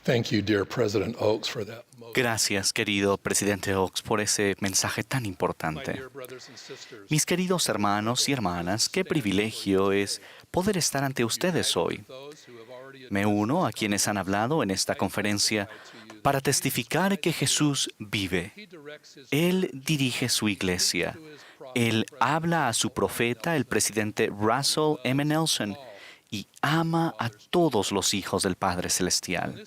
Thank you, dear President Oaks, for that most. Gracias, querido presidente Oaks, por ese mensaje tan My importante. dear brothers and sisters, Mis queridos hermanos y hermanas, qué privilegio es poder estar ante ustedes hoy. Me uno a quienes han hablado en esta conferencia para testificar que Jesús vive. Él dirige su iglesia. Él habla a su profeta, el presidente Russell M. Nelson, y ama a todos los hijos del Padre Celestial.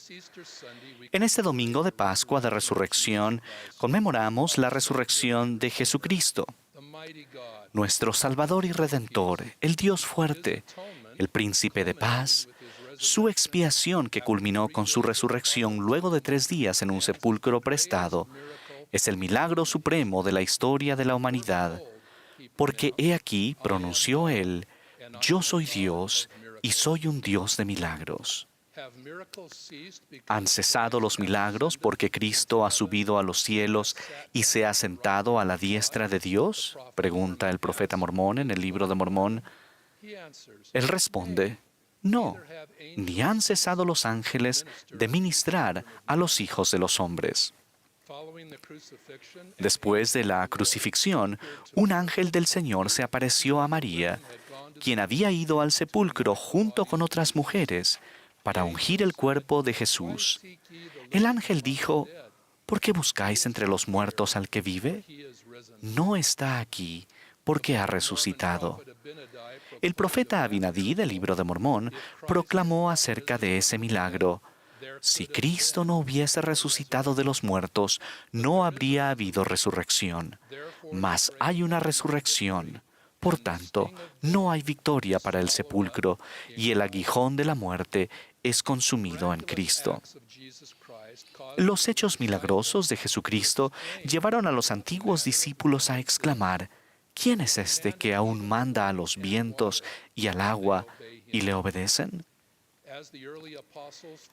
En este domingo de Pascua de Resurrección, conmemoramos la resurrección de Jesucristo, nuestro Salvador y Redentor, el Dios fuerte, el Príncipe de paz, su expiación que culminó con su resurrección luego de 3 días en un sepulcro prestado, es el milagro supremo de la historia de la humanidad, porque he aquí, pronunció Él, yo soy Dios y soy un Dios de milagros. ¿Han cesado los milagros porque Cristo ha subido a los cielos y se ha sentado a la diestra de Dios? Pregunta el profeta Mormón en el libro de Mormón. Él responde, no, ni han cesado los ángeles de ministrar a los hijos de los hombres. Después de la crucifixión, un ángel del Señor se apareció a María, quien había ido al sepulcro junto con otras mujeres para ungir el cuerpo de Jesús. El ángel dijo, ¿por qué buscáis entre los muertos al que vive? No está aquí, porque ha resucitado. El profeta Abinadí del libro de Mormón proclamó acerca de ese milagro, si Cristo no hubiese resucitado de los muertos, no habría habido resurrección. Mas hay una resurrección. Por tanto, no hay victoria para el sepulcro, y el aguijón de la muerte es consumido en Cristo. Los hechos milagrosos de Jesucristo llevaron a los antiguos discípulos a exclamar, ¿quién es este que aún manda a los vientos y al agua y le obedecen?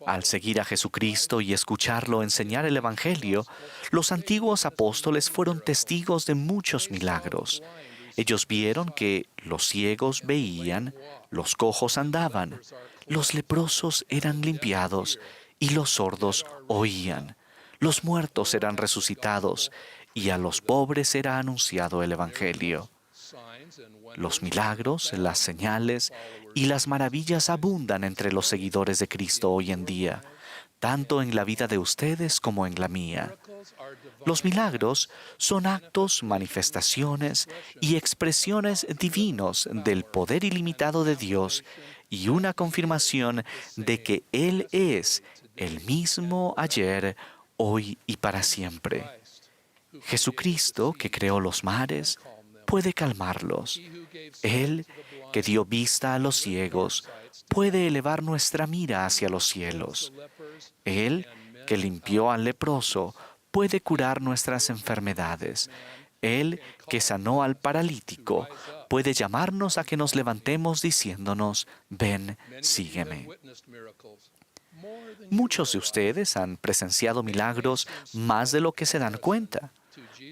Al seguir a Jesucristo y escucharlo enseñar el Evangelio, los antiguos apóstoles fueron testigos de muchos milagros. Ellos vieron que los ciegos veían, los cojos andaban, los leprosos eran limpiados y los sordos oían. Los muertos eran resucitados y a los pobres era anunciado el Evangelio. Los milagros, las señales y las maravillas abundan entre los seguidores de Cristo hoy en día, tanto en la vida de ustedes como en la mía. Los milagros son actos, manifestaciones y expresiones divinos del poder ilimitado de Dios y una confirmación de que Él es el mismo ayer, hoy y para siempre. Jesucristo, que creó los mares, puede calmarlos. Él, que dio vista a los ciegos, puede elevar nuestra mira hacia los cielos. Él, que limpió al leproso, puede curar nuestras enfermedades. Él, que sanó al paralítico, puede llamarnos a que nos levantemos diciéndonos, ven, sígueme. Muchos de ustedes han presenciado milagros más de lo que se dan cuenta.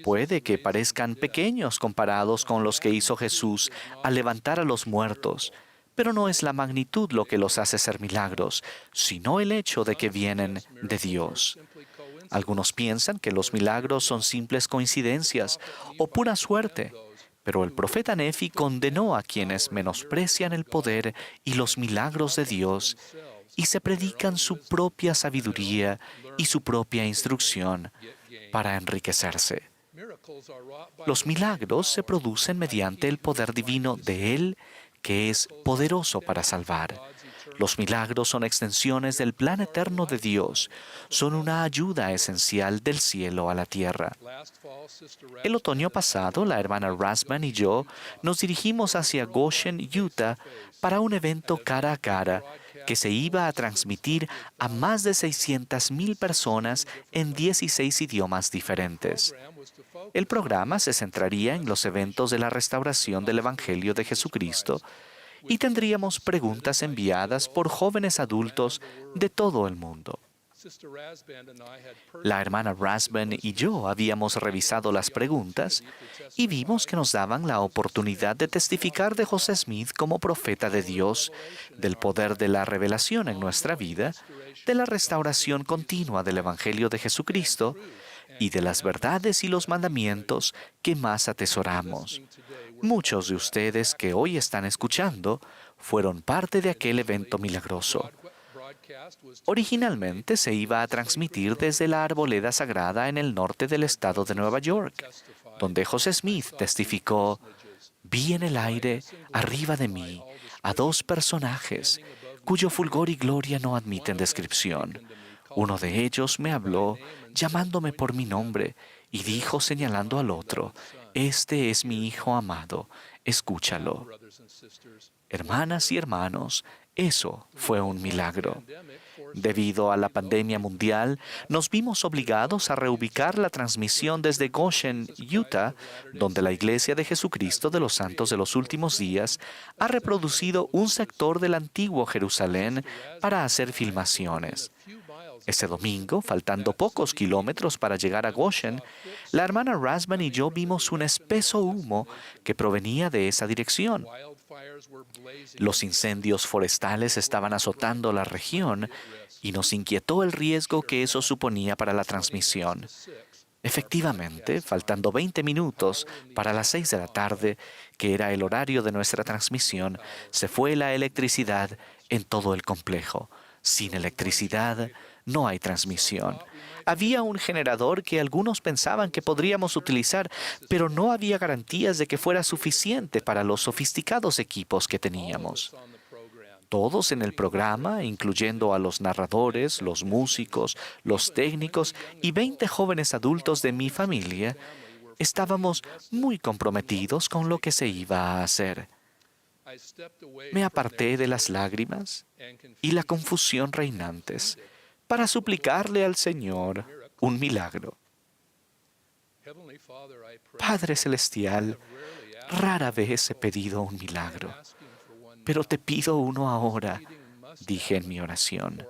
Puede que parezcan pequeños comparados con los que hizo Jesús al levantar a los muertos, pero no es la magnitud lo que los hace ser milagros, sino el hecho de que vienen de Dios. Algunos piensan que los milagros son simples coincidencias o pura suerte, pero el profeta Nefi condenó a quienes menosprecian el poder y los milagros de Dios y se predican su propia sabiduría y su propia instrucción para enriquecerse. Los milagros se producen mediante el poder divino de Él, que es poderoso para salvar. Los milagros son extensiones del plan eterno de Dios. Son una ayuda esencial del cielo a la tierra. El otoño pasado, la hermana Rasman y yo nos dirigimos hacia Goshen, Utah, para un evento cara a cara que se iba a transmitir a más de 600,000 personas en 16 idiomas diferentes. El programa se centraría en los eventos de la restauración del Evangelio de Jesucristo y tendríamos preguntas enviadas por jóvenes adultos de todo el mundo. La hermana Rasband y yo habíamos revisado las preguntas y vimos que nos daban la oportunidad de testificar de José Smith como profeta de Dios, del poder de la revelación en nuestra vida, de la restauración continua del Evangelio de Jesucristo y de las verdades y los mandamientos que más atesoramos. Muchos de ustedes que hoy están escuchando fueron parte de aquel evento milagroso. Originalmente se iba a transmitir desde la arboleda sagrada en el norte del estado de Nueva York, donde José Smith testificó: «Vi en el aire, arriba de mí, a dos personajes, cuyo fulgor y gloria no admiten descripción. Uno de ellos me habló, llamándome por mi nombre, y dijo señalando al otro: Este es mi Hijo amado, escúchalo». Hermanas y hermanos, eso fue un milagro. Debido a la pandemia mundial, nos vimos obligados a reubicar la transmisión desde Goshen, Utah, donde la Iglesia de Jesucristo de los Santos de los Últimos Días ha reproducido un sector del antiguo Jerusalén para hacer filmaciones. Ese domingo, faltando pocos kilómetros para llegar a Goshen, la hermana Rasband y yo vimos un espeso humo que provenía de esa dirección. Los incendios forestales estaban azotando la región y nos inquietó el riesgo que eso suponía para la transmisión. Efectivamente, faltando 20 minutos para las 6 de la tarde, que era el horario de nuestra transmisión, se fue la electricidad en todo el complejo. Sin electricidad, no hay transmisión. Había un generador que algunos pensaban que podríamos utilizar, pero no había garantías de que fuera suficiente para los sofisticados equipos que teníamos. Todos en el programa, incluyendo a los narradores, los músicos, los técnicos y 20 jóvenes adultos de mi familia, estábamos muy comprometidos con lo que se iba a hacer. Me aparté de las lágrimas y la confusión reinantes para suplicarle al Señor un milagro. Padre Celestial, rara vez he pedido un milagro, pero te pido uno ahora, dije en mi oración.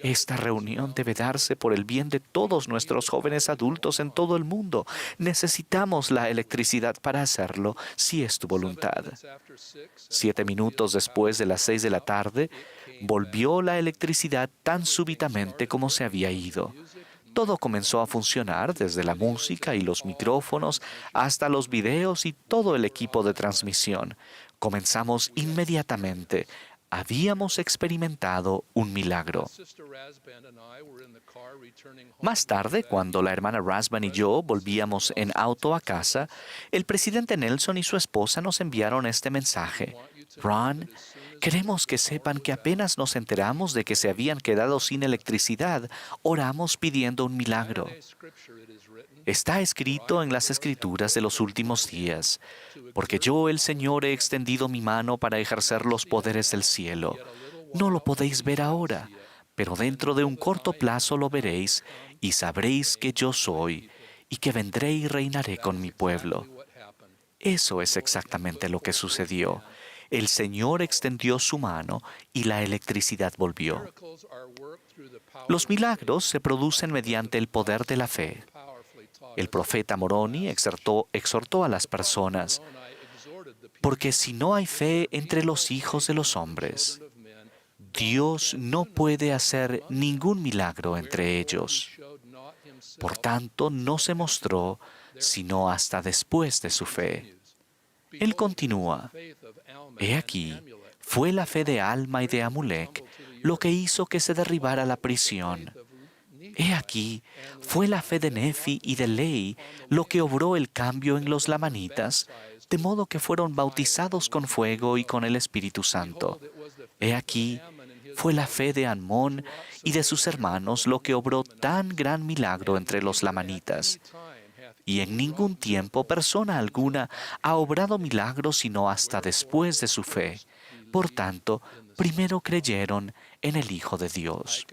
Esta reunión debe darse por el bien de todos nuestros jóvenes adultos en todo el mundo. Necesitamos la electricidad para hacerlo, si es tu voluntad. 7 minutos después de las 6 de la tarde, volvió la electricidad tan súbitamente como se había ido. Todo comenzó a funcionar, desde la música y los micrófonos hasta los videos y todo el equipo de transmisión. Comenzamos inmediatamente. Habíamos experimentado un milagro. Más tarde, cuando la hermana Rasband y yo volvíamos en auto a casa, el presidente Nelson y su esposa nos enviaron este mensaje: «Ron, queremos que sepan que apenas nos enteramos de que se habían quedado sin electricidad, oramos pidiendo un milagro. Está escrito en las Escrituras de los últimos días, porque yo, el Señor, he extendido mi mano para ejercer los poderes del cielo. No lo podéis ver ahora, pero dentro de un corto plazo lo veréis y sabréis que yo soy y que vendré y reinaré con mi pueblo». Eso es exactamente lo que sucedió. El Señor extendió su mano y la electricidad volvió. Los milagros se producen mediante el poder de la fe. El profeta Moroni exhortó a las personas: «Porque si no hay fe entre los hijos de los hombres, Dios no puede hacer ningún milagro entre ellos. Por tanto, no se mostró sino hasta después de su fe». Él continúa: «He aquí, fue la fe de Alma y de Amulek lo que hizo que se derribara la prisión. He aquí, fue la fe de Nefi y de Lei lo que obró el cambio en los lamanitas, de modo que fueron bautizados con fuego y con el Espíritu Santo. He aquí, fue la fe de Anmón y de sus hermanos lo que obró tan gran milagro entre los lamanitas. Y en ningún tiempo persona alguna ha obrado milagros sino hasta después de su fe. Por tanto, primero creyeron en el Hijo de Dios».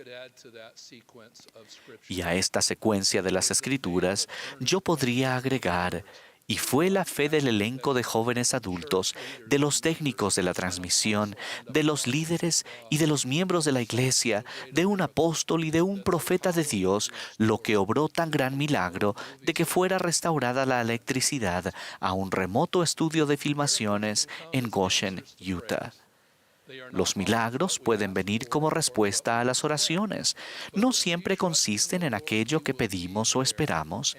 Y a esta secuencia de las Escrituras yo podría agregar: Y fue la fe del elenco de jóvenes adultos, de los técnicos de la transmisión, de los líderes y de los miembros de la iglesia, de un apóstol y de un profeta de Dios, lo que obró tan gran milagro de que fuera restaurada la electricidad a un remoto estudio de filmaciones en Goshen, Utah. Los milagros pueden venir como respuesta a las oraciones. No siempre consisten en aquello que pedimos o esperamos,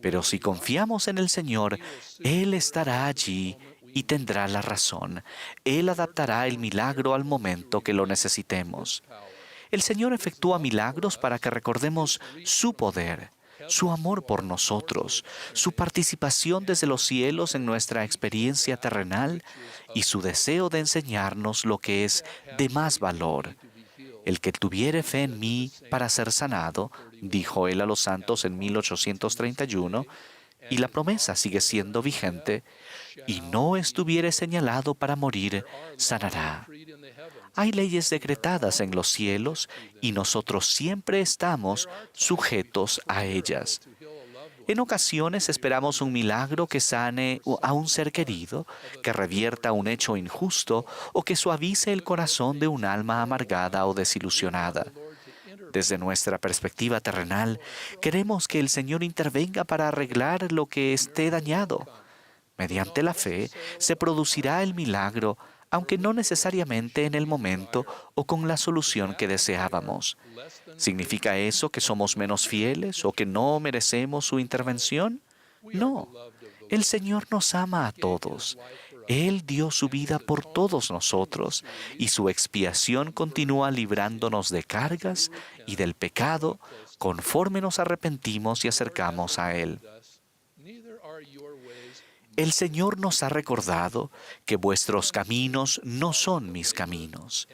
pero si confiamos en el Señor, Él estará allí y tendrá la razón. Él adaptará el milagro al momento que lo necesitemos. El Señor efectúa milagros para que recordemos su poder, su amor por nosotros, su participación desde los cielos en nuestra experiencia terrenal y su deseo de enseñarnos lo que es de más valor. El que tuviere fe en mí para ser sanado, dijo él a los santos en 1831, y la promesa sigue siendo vigente, y no estuviere señalado para morir, sanará. Hay leyes decretadas en los cielos y nosotros siempre estamos sujetos a ellas. En ocasiones esperamos un milagro que sane a un ser querido, que revierta un hecho injusto o que suavice el corazón de un alma amargada o desilusionada. Desde nuestra perspectiva terrenal, queremos que el Señor intervenga para arreglar lo que esté dañado. Mediante la fe se producirá el milagro, aunque no necesariamente en el momento o con la solución que deseábamos. ¿Significa eso que somos menos fieles o que no merecemos su intervención? No. El Señor nos ama a todos. Él dio su vida por todos nosotros y su expiación continúa librándonos de cargas y del pecado conforme nos arrepentimos y acercamos a Él. El Señor nos ha recordado que vuestros caminos no son mis caminos.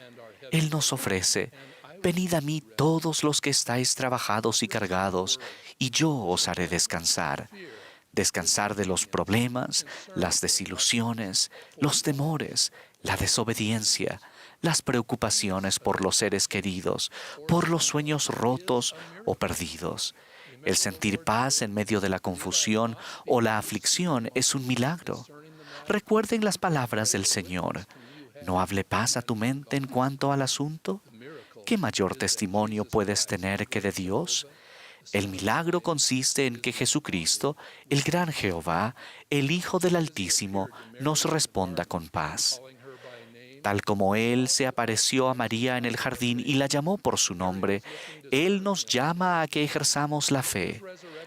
Él nos ofrece: venid a mí todos los que estáis trabajados y cargados, y yo os haré descansar. Descansar de los problemas, las desilusiones, los temores, la desobediencia, las preocupaciones por los seres queridos, por los sueños rotos o perdidos. El sentir paz en medio de la confusión o la aflicción es un milagro. Recuerden las palabras del Señor: ¿no hable paz a tu mente en cuanto al asunto? ¿Qué mayor testimonio puedes tener que de Dios? El milagro consiste en que Jesucristo, el gran Jehová, el Hijo del Altísimo, nos responda con paz. Tal como Él se apareció a María en el jardín y la llamó por su nombre, Él nos llama a que ejerzamos la fe.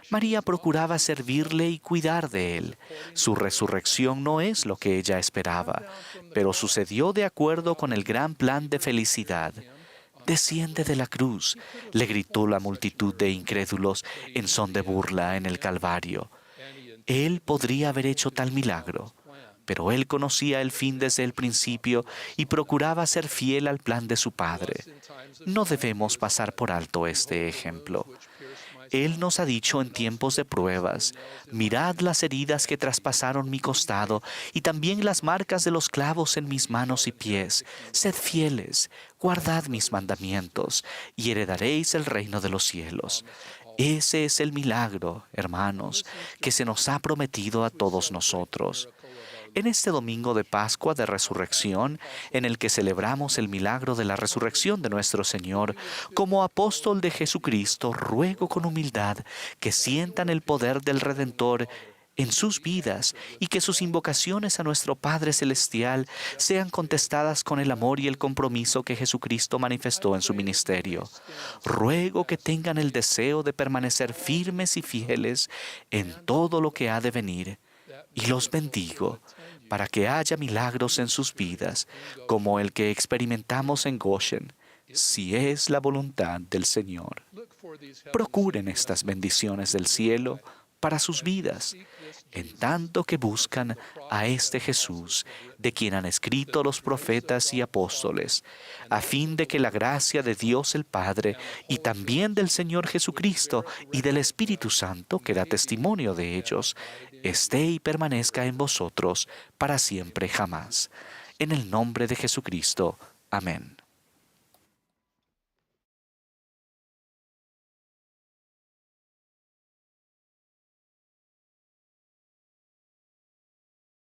María procuraba servirle y cuidar de Él. Su resurrección no es lo que ella esperaba, pero sucedió de acuerdo con el gran plan de felicidad. «Desciende de la cruz», le gritó la multitud de incrédulos en son de burla en el Calvario. Él podría haber hecho tal milagro, pero Él conocía el fin desde el principio y procuraba ser fiel al plan de su Padre. No debemos pasar por alto este ejemplo. Él nos ha dicho en tiempos de pruebas: mirad las heridas que traspasaron mi costado y también las marcas de los clavos en mis manos y pies. Sed fieles, guardad mis mandamientos y heredaréis el reino de los cielos. Ese es el milagro, hermanos, que se nos ha prometido a todos nosotros. En este domingo de Pascua de Resurrección, en el que celebramos el milagro de la resurrección de nuestro Señor, como apóstol de Jesucristo, ruego con humildad que sientan el poder del Redentor en sus vidas y que sus invocaciones a nuestro Padre Celestial sean contestadas con el amor y el compromiso que Jesucristo manifestó en su ministerio. Ruego que tengan el deseo de permanecer firmes y fieles en todo lo que ha de venir, y los bendigo para que haya milagros en sus vidas, como el que experimentamos en Goshen, si es la voluntad del Señor. Procuren estas bendiciones del cielo para sus vidas, en tanto que buscan a este Jesús, de quien han escrito los profetas y apóstoles, a fin de que la gracia de Dios el Padre y también del Señor Jesucristo y del Espíritu Santo, que da testimonio de ellos, esté y permanezca en vosotros para siempre jamás. En el nombre de Jesucristo. Amén.